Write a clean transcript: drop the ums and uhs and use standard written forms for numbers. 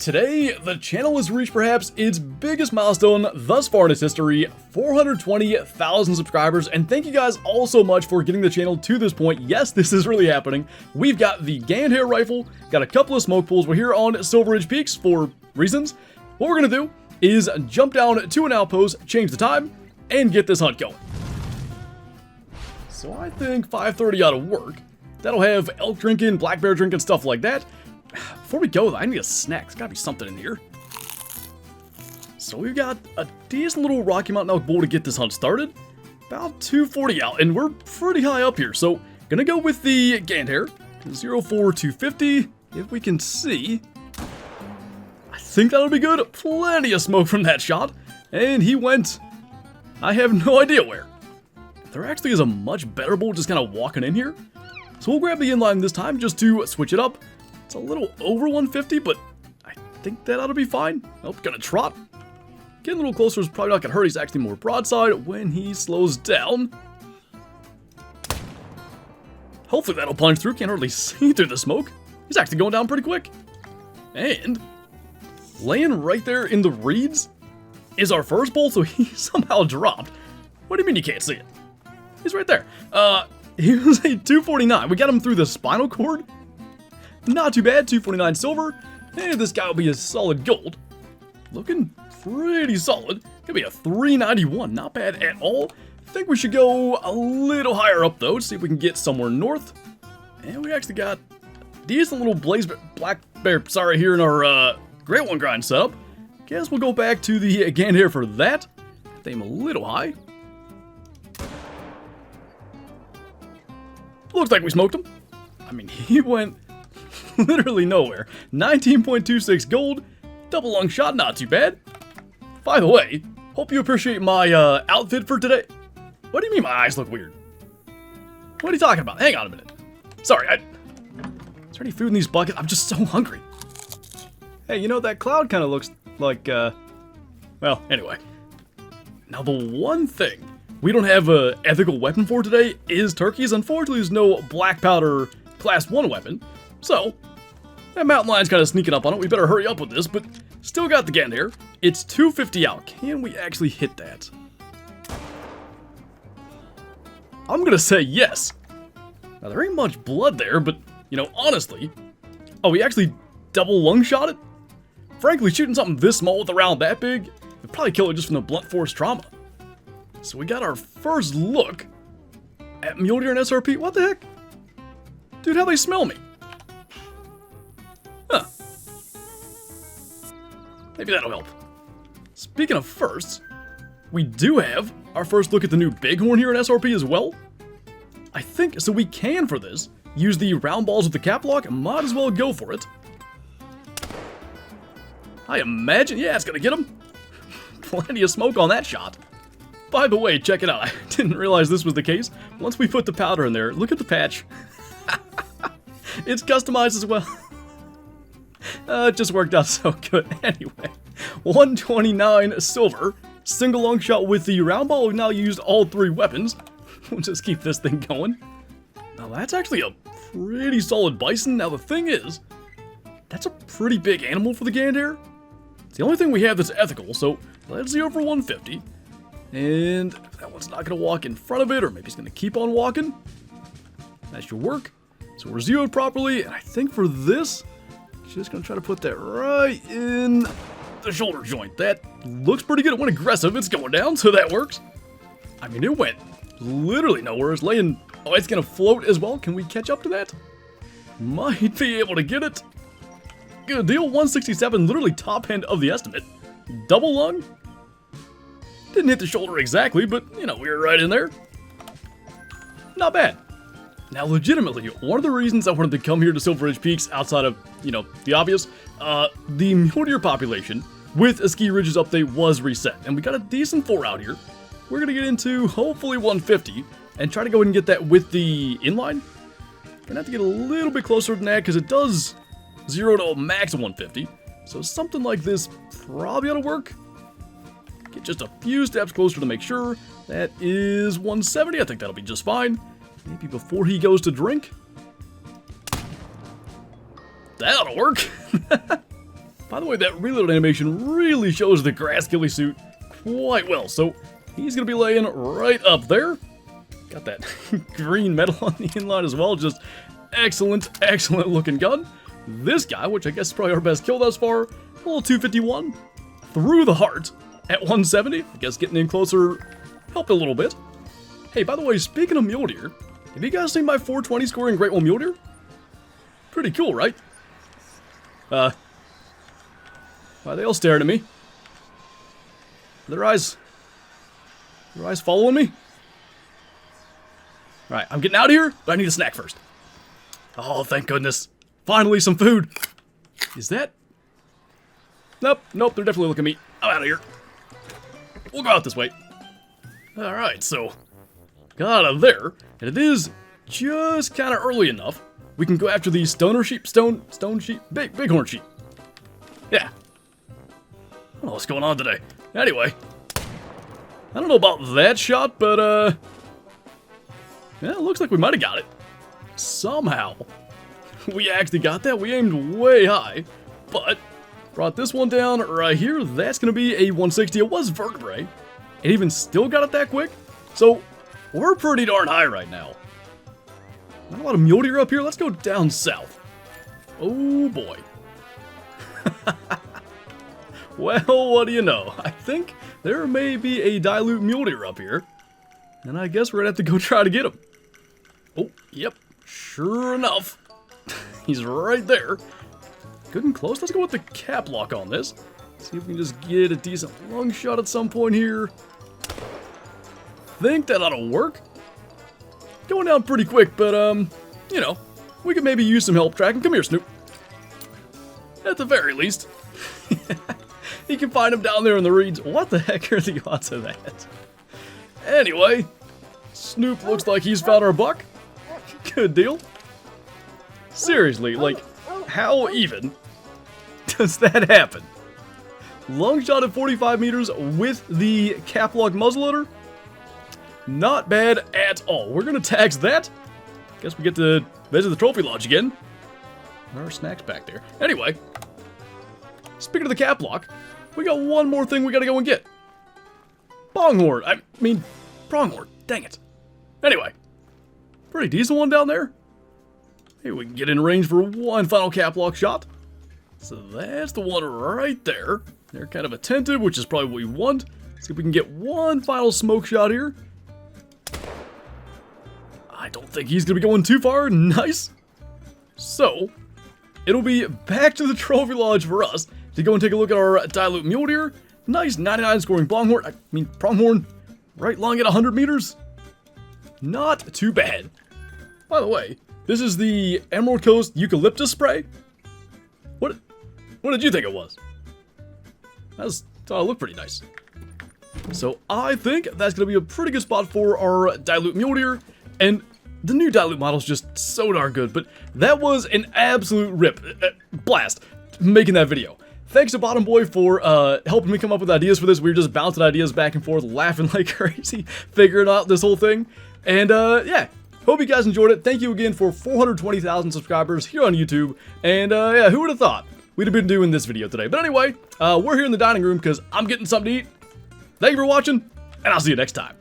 Today, the channel has reached perhaps its biggest milestone thus far in its history, 420,000 subscribers, and thank you guys all so much for getting the channel to this point. Yes, this is really happening. We've got the Ganned rifle, got a couple of smoke pools. We're here on Silver Ridge Peaks for reasons. What we're gonna do is jump down to an outpost, change the time, and get this hunt going. So I think 5:30 ought to work. That'll have elk drinking, black bear drinking, stuff like that. Before we go, though, I need a snack. There's gotta be something in here. So we've got a decent little Rocky Mountain elk bowl to get this hunt started. About 240 out, and we're pretty high up here. So gonna go with the Ganned 04250. If we can see, I think that'll be good. Plenty of smoke from that shot, and he went. I have no idea where. There actually is a much better bowl just kind of walking in here. So we'll grab the inline this time just to switch it up. It's a little over 150, but I think that ought to be fine. Oh, gonna trot. Getting a little closer is probably not gonna hurt. He's actually more broadside when he slows down. Hopefully that'll punch through. Can't hardly see through the smoke. He's actually going down pretty quick. And laying right there in the reeds is our first bolt, so he somehow dropped. What do you mean you can't see it? He's right there. He was a 249. We got him through the spinal cord. Not too bad, 249 silver, and this guy will be a solid gold. Looking pretty solid. Gonna be a 391, not bad at all. Think we should go a little higher up though, to see if we can get somewhere north. And we actually got a decent little black bear, here in our Great One grind setup. Guess we'll go back to the Ganned here for that. Aim a little high. Looks like we smoked him. I mean, he went literally nowhere. 19.26 gold, double lung shot, not too bad. By the way, hope you appreciate my outfit for today. What do you mean my eyes look weird? What are you talking about? Hang on a minute. Sorry, is there any food in these buckets? I'm just so hungry. Hey, you know, that cloud kind of looks like, well, anyway. Now the one thing we don't have an ethical weapon for today is turkeys. Unfortunately, there's no black powder class 1 weapon. So, that mountain lion's kind of sneaking up on it. We better hurry up with this, but still got the Ganned here. It's 250 out. Can we actually hit that? I'm gonna say yes. Now, there ain't much blood there, but, you know, honestly. Oh, we actually double lung shot it? Frankly, shooting something this small with a round that big would probably kill it just from the blunt force trauma. So we got our first look at Mule Deer and SRP. What the heck? Dude, how they smell me? Huh. Maybe that'll help. Speaking of firsts, we do have our first look at the new Bighorn here in SRP as well. I think, so we can, for this, use the round balls with the cap lock. Might as well go for it. I imagine, yeah, it's gonna get him. Plenty of smoke on that shot. By the way, check it out. I didn't realize this was the case. Once we put the powder in there, look at the patch. It's customized as well. It just worked out so good. Anyway, 129 silver. Single long shot with the round ball. We've now used all 3 weapons. We'll just keep this thing going. Now that's actually a pretty solid bison. Now the thing is, that's a pretty big animal for the Ganned here. It's the only thing we have that's ethical, so let's zero for 150. And that one's not going to walk in front of it, or maybe he's going to keep on walking. That should work. So we're zeroed properly, and I think for this, just going to try to put that right in the shoulder joint. That looks pretty good. It went aggressive. It's going down, so that works. I mean, it went literally nowhere. It's laying. Oh, it's going to float as well. Can we catch up to that? Might be able to get it. Good deal. 167, literally top end of the estimate. Double lung. Didn't hit the shoulder exactly, but, you know, we were right in there. Not bad. Now, legitimately, one of the reasons I wanted to come here to Silver Ridge Peaks, outside of, you know, the obvious, the Mule Deer population with a Ski Ridges update was reset, and we got a decent 4 out here. We're going to get into, hopefully, 150, and try to go ahead and get that with the inline. We're going to have to get a little bit closer than that, because it does 0 to a max of 150, so something like this probably ought to work. Get just a few steps closer to make sure. That is 170. I think that'll be just fine. Maybe before he goes to drink. That'll work. By the way, that reload animation really shows the grass ghillie suit quite well. So he's going to be laying right up there. Got that green metal on the inline as well. Just excellent, excellent looking gun. This guy, which I guess is probably our best kill thus far, a little 251 through the heart at 170. I guess getting in closer helped a little bit. Hey, by the way, speaking of Mule Deer, have you guys seen my 420 scoring Great One Mule Deer? Pretty cool, right? Why are they all staring at me? Their eyes following me? Alright, I'm getting out of here, but I need a snack first. Oh, thank goodness. Finally, some food. Is that? Nope, they're definitely looking at me. I'm out of here. We'll go out this way. Alright, so got out of there, and it is just kind of early enough. We can go after these stone sheep, bighorn sheep. Yeah. I don't know what's going on today. Anyway, I don't know about that shot, but yeah, it looks like we might have got it. Somehow. We actually got that. We aimed way high, but brought this one down right here. That's going to be a 160. It was vertebrae. It even still got it that quick. So we're pretty darn high right now. Not a lot of mule deer up here. Let's go down south. Oh boy. Well, what do you know? I think there may be a dilute mule deer up here. And I guess we're going to have to go try to get him. Oh, yep. Sure enough. He's right there. Good and close. Let's go with the cap lock on this. See if we can just get a decent lung shot at some point here. Think that ought to work. Going down pretty quick, but, you know, we could maybe use some help tracking. Come here, Snoop. At the very least. You can find him down there in the reeds. What the heck are the odds of that? Anyway, Snoop looks like he's found our buck. Good deal. Seriously, like, how even does that happen? Long shot at 45 meters with the cap lock muzzleloader. Not bad at all. We're going to tax that. Guess we get to visit the trophy lodge again. Our snacks back there. Anyway, speaking of the cap lock, we got one more thing we got to go and get. Pronghorn. Dang it. Anyway, pretty decent one down there. Hey, we can get in range for one final cap lock shot. So that's the one right there. They're kind of attentive, which is probably what we want. See if we can get one final smoke shot here. I don't think he's going to be going too far. Nice. So, it'll be back to the trophy lodge for us to go and take a look at our dilute mule deer. Nice 99 scoring pronghorn. Right long at 100 meters. Not too bad. By the way, this is the Emerald Coast eucalyptus spray. What did you think it was? Thought it looked pretty nice. So I think that's going to be a pretty good spot for our dilute mule deer. And the new dilute model is just so darn good. But that was an absolute blast making that video. Thanks to Bottom Boy for helping me come up with ideas for this. We were just bouncing ideas back and forth, laughing like crazy, figuring out this whole thing. And yeah, hope you guys enjoyed it. Thank you again for 420,000 subscribers here on YouTube. And yeah, who would have thought we'd have been doing this video today? But anyway, we're here in the dining room because I'm getting something to eat. Thank you for watching, and I'll see you next time.